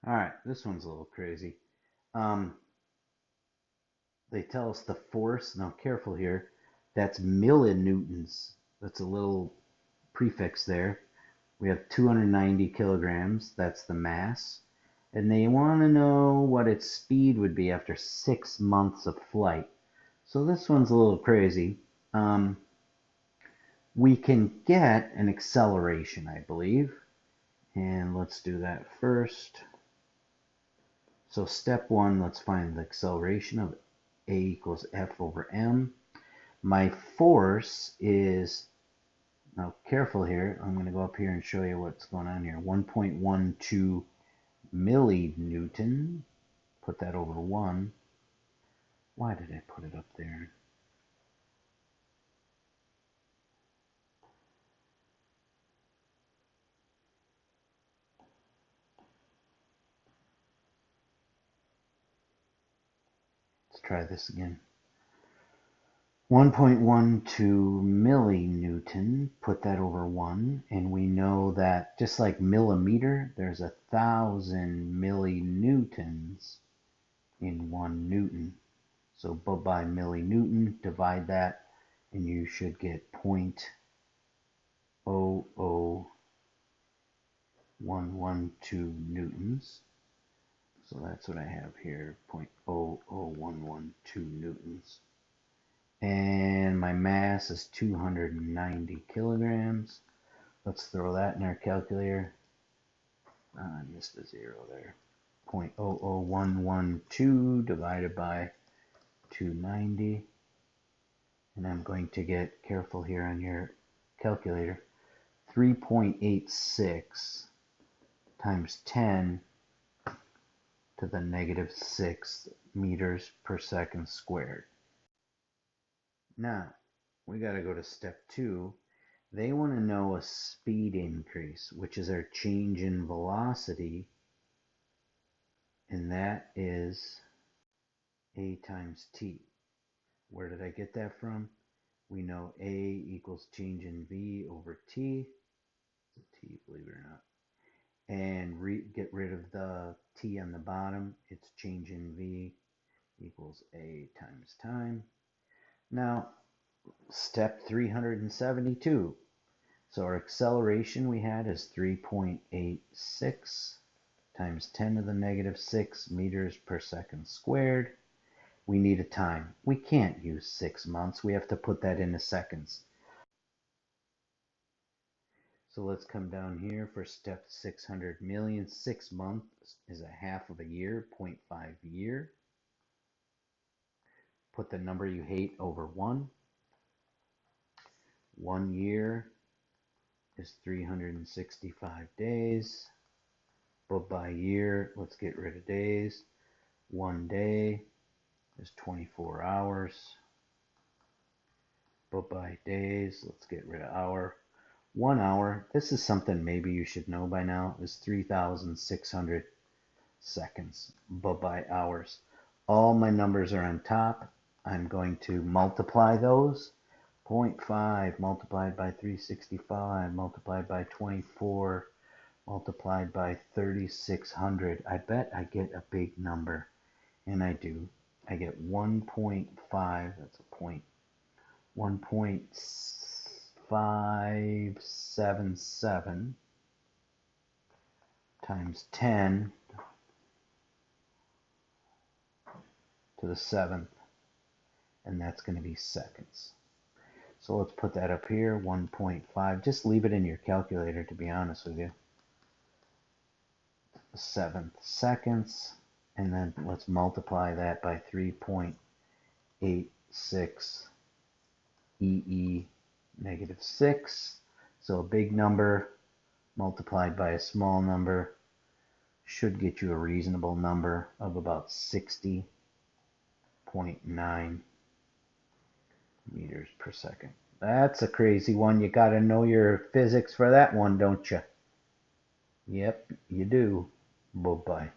All right, this one's a little crazy. Um, they tell us the force. Now, careful here. That's millinewtons. That's a little prefix there. We have 290 kilograms. That's the mass. And they want to know what its speed would be after 6 months of flight. So this one's a little crazy. Um, we can get an acceleration, I believe. And let's do that first. So step one, let's find the acceleration of A equals F over M. My force is, now careful here, I'm going to go up here and show you what's going on here. 1.12 millinewton. Put that over 1. Why did I put it up there? Let's try this again. 1.12 millinewton, put that over 1, and we know that just like millimeter, there's 1,000 millinewtons in 1 newton. So by millinewton, divide that, and you should get 0.00112 newtons. So that's what I have here, 0.00112 newtons. And my mass is 290 kilograms. Let's throw that in our calculator. I missed a 0 there. 0.00112 divided by 290. And I'm going to get, careful here on your calculator, 3.86 times 10 to the negative 6 meters per second squared. Now, we got to go to step 2. They want to know a speed increase, which is our change in velocity, and that is A times T. Where did I get that from? We know A equals change in V over T. T, believe it or not. And get rid of the T on the bottom. It's change in V equals A times time. Now, step 372. So our acceleration we had is 3.86 times 10 to the negative 6 meters per second squared. We need a time. We can't use 6 months. We have to put that into seconds. So let's come down here for step 600 million. 6 months is a half of a year, 0.5 year. Put the number you hate over 1. 1 year is 365 days. But by year, let's get rid of days. 1 day is 24 hours. But by days, let's get rid of hour. 1 hour, this is something maybe you should know by now, is 3,600 seconds. But by hours, all my numbers are on top. I'm going to multiply those. 0.5 multiplied by 365 multiplied by 24 multiplied by 3,600. I bet I get a big number, and I do. I get 1.5, that's a point, 1.577 times 10 to the 7th, and that's going to be seconds. So let's put that up here, 1.5. Just leave it in your calculator, to be honest with you. 7th seconds, and then let's multiply that by 3.86 EE negative 6. So a big number multiplied by a small number should get you a reasonable number of about 60.9 meters per second. That's a crazy one. You got to know your physics for that one, don't you? Yep, you do. Bye-bye.